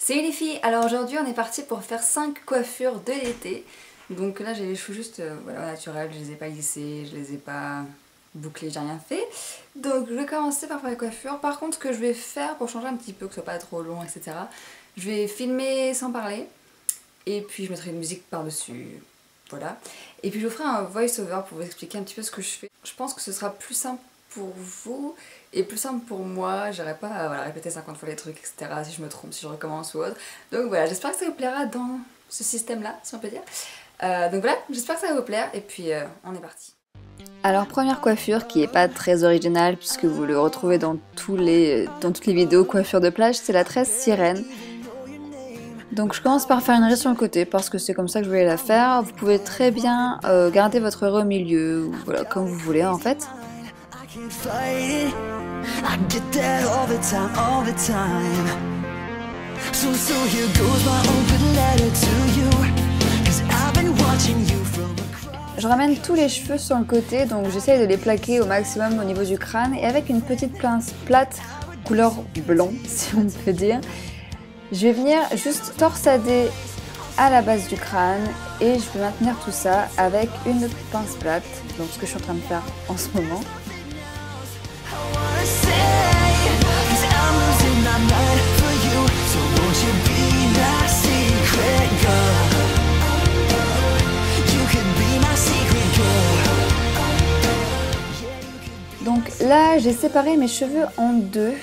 Salut les filles, alors aujourd'hui on est parti pour faire 5 coiffures de l'été. Donc là j'ai les cheveux juste voilà, naturels, je les ai pas lissés, je les ai pas bouclés, j'ai rien fait. Donc je vais commencer par faire les coiffures. Par contre ce que je vais faire pour changer un petit peu, que ce soit pas trop long, etc. Je vais filmer sans parler. Et puis je mettrai une musique par-dessus, voilà. Et puis je vous ferai un voice-over pour vous expliquer un petit peu ce que je fais. Je pense que ce sera plus simple pour vous et plus simple pour moi. J'aurais pas à voilà, répéter 50 fois les trucs, etc. si je me trompe, si je recommence ou autre. Donc voilà, j'espère que ça vous plaira dans ce système-là, si on peut dire. Donc voilà, j'espère que ça va vous plaire et puis on est parti. Alors première coiffure qui est pas très originale puisque vous le retrouvez dans toutes les vidéos coiffure de plage, c'est la tresse sirène. Donc je commence par faire une raie sur le côté parce que c'est comme ça que je voulais la faire. Vous pouvez très bien garder votre raie au milieu, ou voilà, comme vous voulez en fait. Je ramène tous les cheveux sur le côté, donc j'essaye de les plaquer au maximum au niveau du crâne et avec une petite pince plate couleur blond si on peut dire. Je vais venir juste torsader à la base du crâne et je vais maintenir tout ça avec une pince plate, donc ce que je suis en train de faire en ce moment. Donc là j'ai séparé mes cheveux en deux.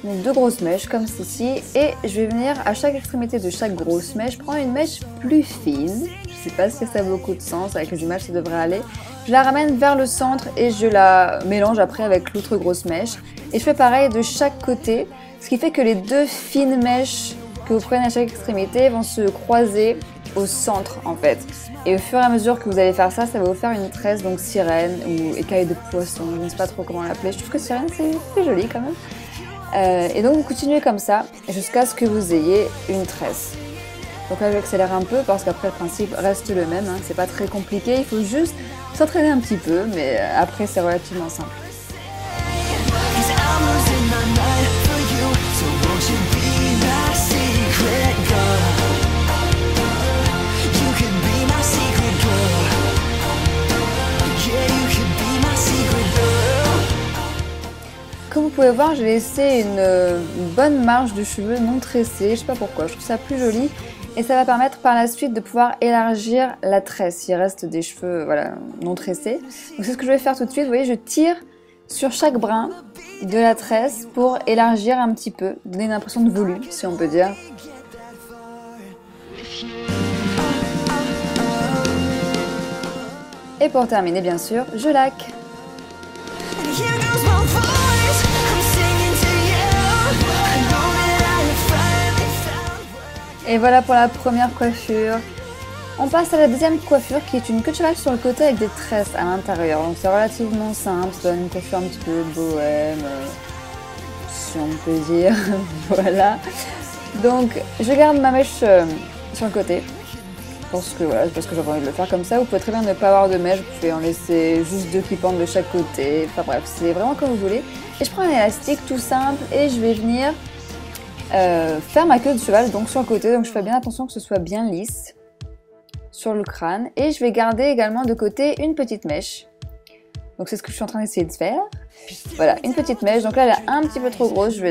Donc deux grosses mèches comme ceci et je vais venir à chaque extrémité de chaque grosse mèche prendre une mèche plus fine. Je sais pas si ça a beaucoup de sens, avec les images ça devrait aller. Je la ramène vers le centre et je la mélange après avec l'autre grosse mèche. Et je fais pareil de chaque côté, ce qui fait que les deux fines mèches que vous prenez à chaque extrémité vont se croiser au centre en fait. Et au fur et à mesure que vous allez faire ça, ça va vous faire une tresse donc sirène ou écaille de poisson, je ne sais pas trop comment l'appeler. Je trouve que sirène c'est joli quand même. Et donc vous continuez comme ça jusqu'à ce que vous ayez une tresse. Donc là j'accélère un peu parce qu'après le principe reste le même, hein. C'est pas très compliqué, il faut juste s'entraîner un petit peu, mais après c'est relativement simple. Comme vous pouvez voir, j'ai laissé une bonne marge de cheveux non tressés, je sais pas pourquoi, je trouve ça plus joli et ça va permettre par la suite de pouvoir élargir la tresse, il reste des cheveux voilà, non tressés. Donc c'est ce que je vais faire tout de suite, vous voyez je tire sur chaque brin de la tresse pour élargir un petit peu, donner une impression de volume si on peut dire. Et pour terminer bien sûr, je laque. Et voilà pour la première coiffure. On passe à la deuxième coiffure qui est une queue de cheval sur le côté avec des tresses à l'intérieur. Donc c'est relativement simple, ça donne une coiffure un petit peu bohème, si on peut dire. Voilà. Donc je garde ma mèche sur le côté. Parce que voilà, parce que j'avais envie de le faire comme ça. Vous pouvez très bien ne pas avoir de mèche, vous pouvez en laisser juste deux qui pendent de chaque côté. Enfin bref, c'est vraiment comme vous voulez. Et je prends un élastique tout simple et je vais venir faire ma queue de cheval donc sur le côté. Donc je fais bien attention que ce soit bien lisse sur le crâne. Et je vais garder également de côté une petite mèche. Donc c'est ce que je suis en train d'essayer de faire. Voilà, une petite mèche. Donc là elle est un petit peu trop grosse, je vais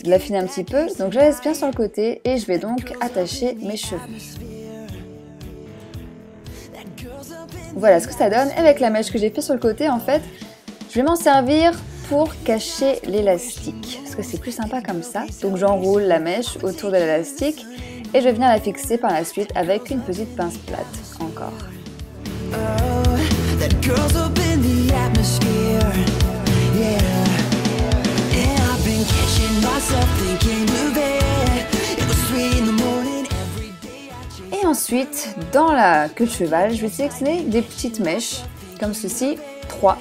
l'affiner un petit peu. Donc je la laisse bien sur le côté et je vais donc attacher mes cheveux. Voilà ce que ça donne. Avec la mèche que j'ai fait sur le côté, en fait, je vais m'en servir pour cacher l'élastique. Parce que c'est plus sympa comme ça. Donc j'enroule la mèche autour de l'élastique et je vais venir la fixer par la suite avec une petite pince plate encore. Et ensuite, dans la queue de cheval, je vais sélectionner des petites mèches, comme ceci, 3.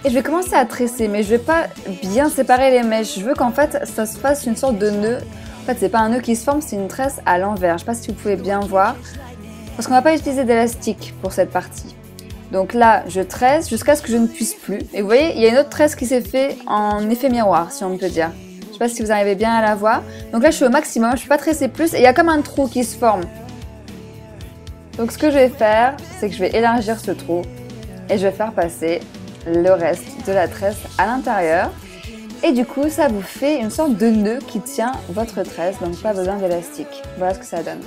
Et je vais commencer à tresser, mais je ne vais pas bien séparer les mèches. Je veux qu'en fait, ça se fasse une sorte de nœud. En fait, c'est pas un nœud qui se forme, c'est une tresse à l'envers. Je ne sais pas si vous pouvez bien voir, parce qu'on ne va pas utiliser d'élastique pour cette partie. Donc là, je tresse jusqu'à ce que je ne puisse plus. Et vous voyez, il y a une autre tresse qui s'est fait en effet miroir, si on peut dire. Je sais pas si vous arrivez bien à la voir. Donc là je suis au maximum, je ne peux pas tresser plus et il y a comme un trou qui se forme. Donc ce que je vais faire, c'est que je vais élargir ce trou et je vais faire passer le reste de la tresse à l'intérieur. Et du coup ça vous fait une sorte de nœud qui tient votre tresse, donc pas besoin d'élastique. Voilà ce que ça donne.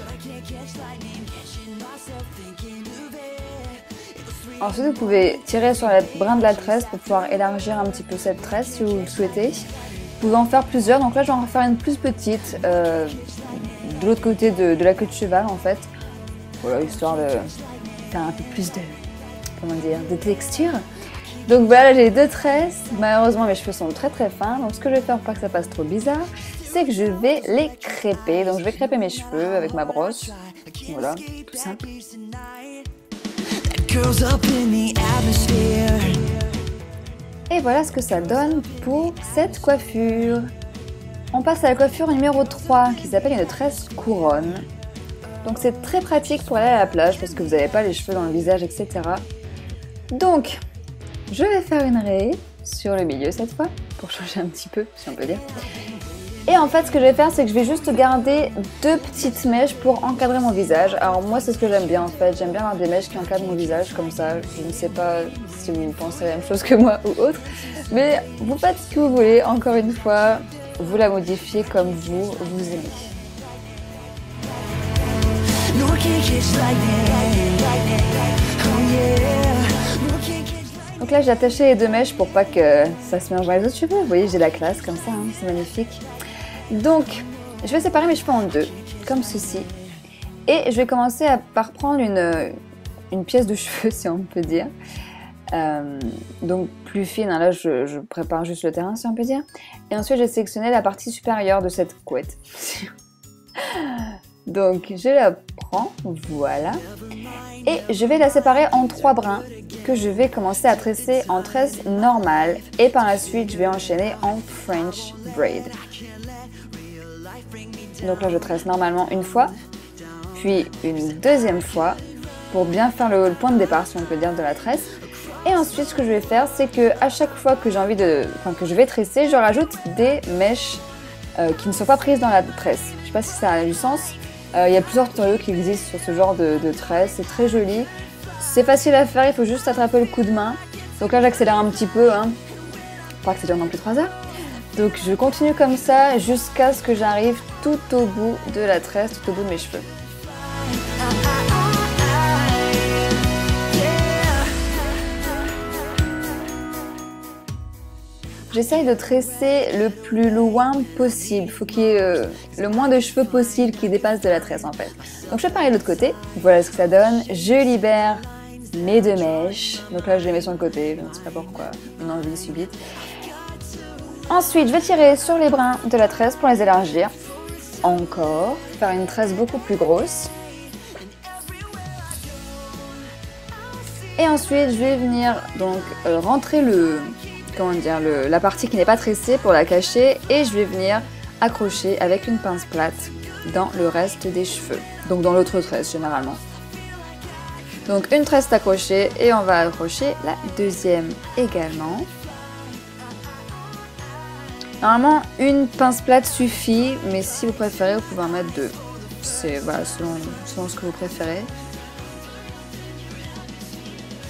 Ensuite, vous pouvez tirer sur les brins de la tresse pour pouvoir élargir un petit peu cette tresse si vous le souhaitez. Vous pouvez en faire plusieurs, donc là je vais en faire une plus petite de l'autre côté de la queue de cheval en fait. Voilà, histoire de faire un peu plus de, comment dire, de texture. Donc voilà, j'ai 2 tresses. Malheureusement mes cheveux sont très très fins, donc ce que je vais faire pour pas que ça fasse trop bizarre, c'est que je vais les crêper. Donc je vais crêper mes cheveux avec ma brosse. Voilà, tout simple. Et voilà ce que ça donne pour cette coiffure. On passe à la coiffure numéro 3 qui s'appelle une tresse couronne. Donc c'est très pratique pour aller à la plage parce que vous n'avez pas les cheveux dans le visage, etc. Donc je vais faire une raie sur le milieu cette fois pour changer un petit peu, si on peut dire. Et en fait, ce que je vais faire, c'est que je vais juste garder 2 petites mèches pour encadrer mon visage. Alors moi, c'est ce que j'aime bien en fait. J'aime bien avoir des mèches qui encadrent mon visage comme ça. Je ne sais pas si vous pensez la même chose que moi ou autre. Mais vous faites ce que vous voulez. Encore une fois, vous la modifiez comme vous aimez. Donc là, j'ai attaché les 2 mèches pour pas que ça se mélange dans les autres cheveux. Vous voyez, j'ai la classe comme ça, hein, c'est magnifique. Donc, je vais séparer mes cheveux en 2, comme ceci. Et je vais commencer par prendre une pièce de cheveux, si on peut dire. Donc plus fine, hein, là je prépare juste le terrain, si on peut dire. Et ensuite, j'ai sélectionné la partie supérieure de cette couette. Donc, je la prends, voilà. Et je vais la séparer en 3 brins que je vais commencer à tresser en tresse normale. Et par la suite, je vais enchaîner en French braid. Donc là, je tresse normalement une fois, puis une deuxième fois pour bien faire le point de départ, si on peut dire, de la tresse. Et ensuite, ce que je vais faire, c'est que à chaque fois que que je vais tresser, je rajoute des mèches qui ne sont pas prises dans la tresse. Je ne sais pas si ça a du sens. Il y a plusieurs tutoriaux qui existent sur ce genre de tresse. C'est très joli. C'est facile à faire, il faut juste attraper le coup de main. Donc là, j'accélère un petit peu, hein. Pas que ça dure non plus 3 heures. Donc je continue comme ça jusqu'à ce que j'arrive tout au bout de la tresse, tout au bout de mes cheveux. J'essaye de tresser le plus loin possible. Il faut qu'il y ait le moins de cheveux possible qui dépassent de la tresse en fait. Donc je vais pareil de l'autre côté. Voilà ce que ça donne. Je libère mes 2 mèches. Donc là je les mets sur le côté. Je ne sais pas pourquoi. Une envie subite. Ensuite je vais tirer sur les brins de la tresse pour les élargir. Encore. Faire une tresse beaucoup plus grosse. Et ensuite je vais venir donc rentrer la partie qui n'est pas tressée pour la cacher et je vais venir accrocher avec une pince plate dans le reste des cheveux, donc dans l'autre tresse généralement. Donc une tresse accrochée et on va accrocher la deuxième également. Normalement une pince plate suffit, mais si vous préférez vous pouvez en mettre 2. C'est voilà, selon ce que vous préférez.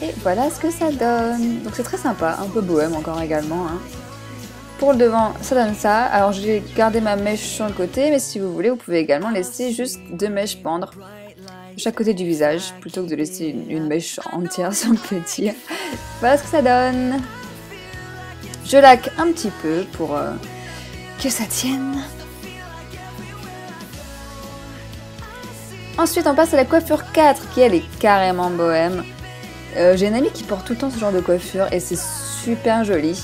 Et voilà ce que ça donne. Donc c'est très sympa, un peu bohème encore également. Hein. Pour le devant, ça donne ça. Alors j'ai gardé ma mèche sur le côté, mais si vous voulez, vous pouvez également laisser juste 2 mèches pendre de chaque côté du visage, plutôt que de laisser une mèche entière, si on peut dire. Voilà ce que ça donne. Je laque un petit peu pour que ça tienne. Ensuite, on passe à la coiffure 4, qui elle est carrément bohème. J'ai une amie qui porte tout le temps ce genre de coiffure et c'est super joli.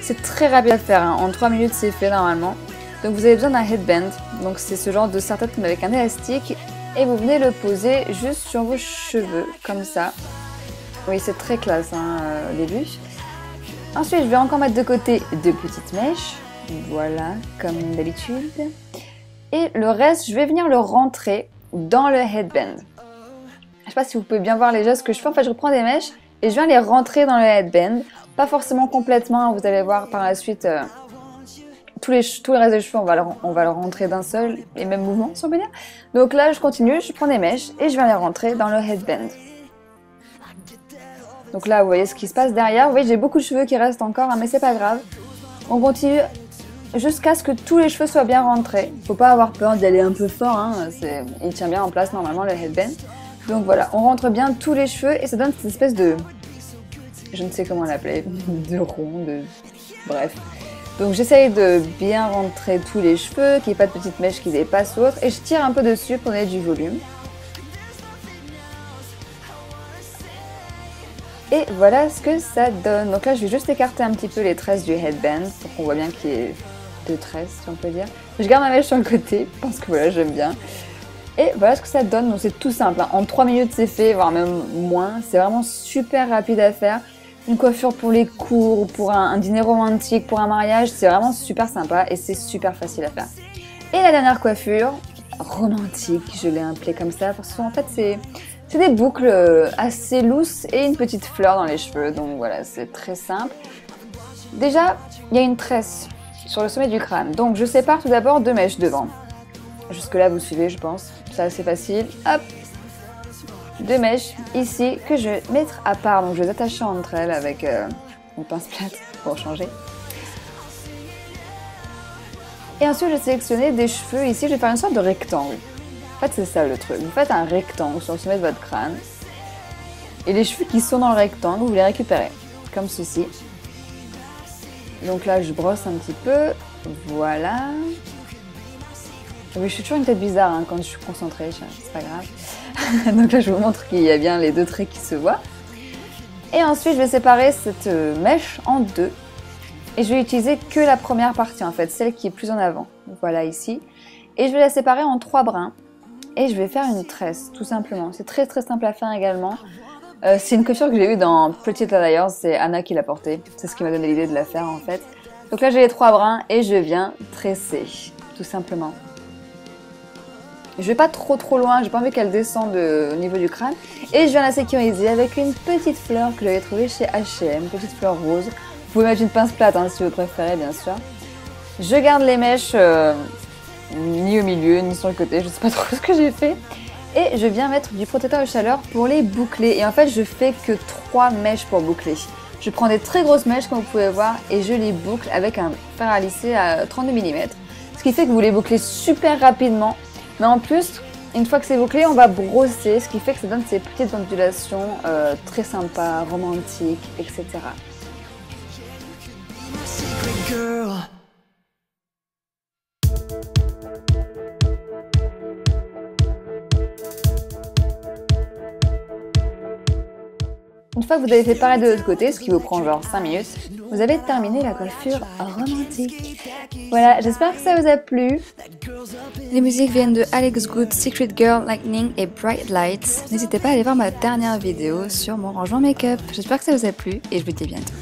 C'est très rapide à faire, hein. En 3 minutes c'est fait normalement. Donc vous avez besoin d'un headband, donc c'est ce genre de serre-tête mais avec un élastique. Et vous venez le poser juste sur vos cheveux, comme ça. Oui, c'est très classe hein, au début. Ensuite je vais encore mettre de côté 2 petites mèches, voilà, comme d'habitude. Et le reste, je vais venir le rentrer dans le headband. Je sais pas si vous pouvez bien voir les gestes que je fais. En fait, je reprends des mèches et je viens les rentrer dans le headband. Pas forcément complètement, vous allez voir par la suite tout le reste des cheveux, on va le rentrer d'un seul et même mouvement, si on peut dire. Donc là, je continue, je prends des mèches et je viens les rentrer dans le headband. Donc là, vous voyez ce qui se passe derrière. Vous voyez, j'ai beaucoup de cheveux qui restent encore, hein, mais c'est pas grave. On continue jusqu'à ce que tous les cheveux soient bien rentrés. Faut pas avoir peur d'y aller un peu fort, hein. Il tient bien en place normalement le headband. Donc voilà, on rentre bien tous les cheveux et ça donne cette espèce de... je ne sais comment l'appeler, de rond, bref. Donc j'essaye de bien rentrer tous les cheveux, qu'il n'y ait pas de petites mèches qui dépassent ou autre, et je tire un peu dessus pour donner du volume. Et voilà ce que ça donne. Donc là je vais juste écarter un petit peu les tresses du headband pour qu'on voit bien qu'il y ait deux tresses, si on peut dire. Je garde ma mèche sur le côté, parce que voilà, j'aime bien. Et voilà ce que ça donne, donc c'est tout simple, hein. En 3 minutes c'est fait, voire même moins. C'est vraiment super rapide à faire. Une coiffure pour les cours, pour un dîner romantique, pour un mariage, c'est vraiment super sympa et c'est super facile à faire. Et la dernière coiffure, romantique, je l'ai appelée comme ça, parce qu'en fait c'est des boucles assez lousses et une petite fleur dans les cheveux, donc voilà, c'est très simple. Déjà, il y a une tresse sur le sommet du crâne, donc je sépare tout d'abord 2 mèches devant. Jusque là vous suivez, je pense, c'est assez facile. Hop, 2 mèches ici que je vais mettre à part, donc je vais les attacher entre elles avec une pince plate pour changer. Et ensuite je vais sélectionner des cheveux, ici je vais faire une sorte de rectangle. En fait c'est ça le truc, vous faites un rectangle sur le sommet de votre crâne. Et les cheveux qui sont dans le rectangle, vous les récupérez, comme ceci. Donc là je brosse un petit peu, voilà. Oui, je suis toujours une tête bizarre hein, quand je suis concentrée, c'est pas grave. Donc là, je vous montre qu'il y a bien les 2 traits qui se voient. Et ensuite, je vais séparer cette mèche en 2. Et je vais utiliser que la première partie, en fait, celle qui est plus en avant. Voilà, ici. Et je vais la séparer en 3 brins. Et je vais faire une tresse, tout simplement. C'est très très simple à faire également. C'est une coiffure que j'ai eue dans Pretty Little Liars, c'est Anna qui l'a portée. C'est ce qui m'a donné l'idée de la faire, en fait. Donc là, j'ai les 3 brins et je viens tresser, tout simplement. Je vais pas trop loin, j'ai pas envie qu'elle descende au niveau du crâne. Et je viens la sécuriser avec une petite fleur que j'avais trouvée chez H&M, petite fleur rose. Vous pouvez mettre une pince plate hein, si vous préférez, bien sûr. Je garde les mèches ni au milieu, ni sur le côté, je sais pas trop ce que j'ai fait. Et je viens mettre du protecteur de chaleur pour les boucler. Et en fait, je fais que 3 mèches pour boucler. Je prends des très grosses mèches, comme vous pouvez voir, et je les boucle avec un fer à lisser à 32 mm. Ce qui fait que vous les bouclez super rapidement. Mais en plus, une fois que c'est bouclé, on va brosser, ce qui fait que ça donne ces petites ondulations très sympas, romantiques, etc. Une fois que vous avez fait pareil de l'autre côté, ce qui vous prend genre 5 minutes, vous avez terminé la coiffure romantique. Voilà, j'espère que ça vous a plu. Les musiques viennent de Alex Good, Secret Girl, Lightning et Bright Lights. N'hésitez pas à aller voir ma dernière vidéo sur mon rangement make-up. J'espère que ça vous a plu et je vous dis à bientôt.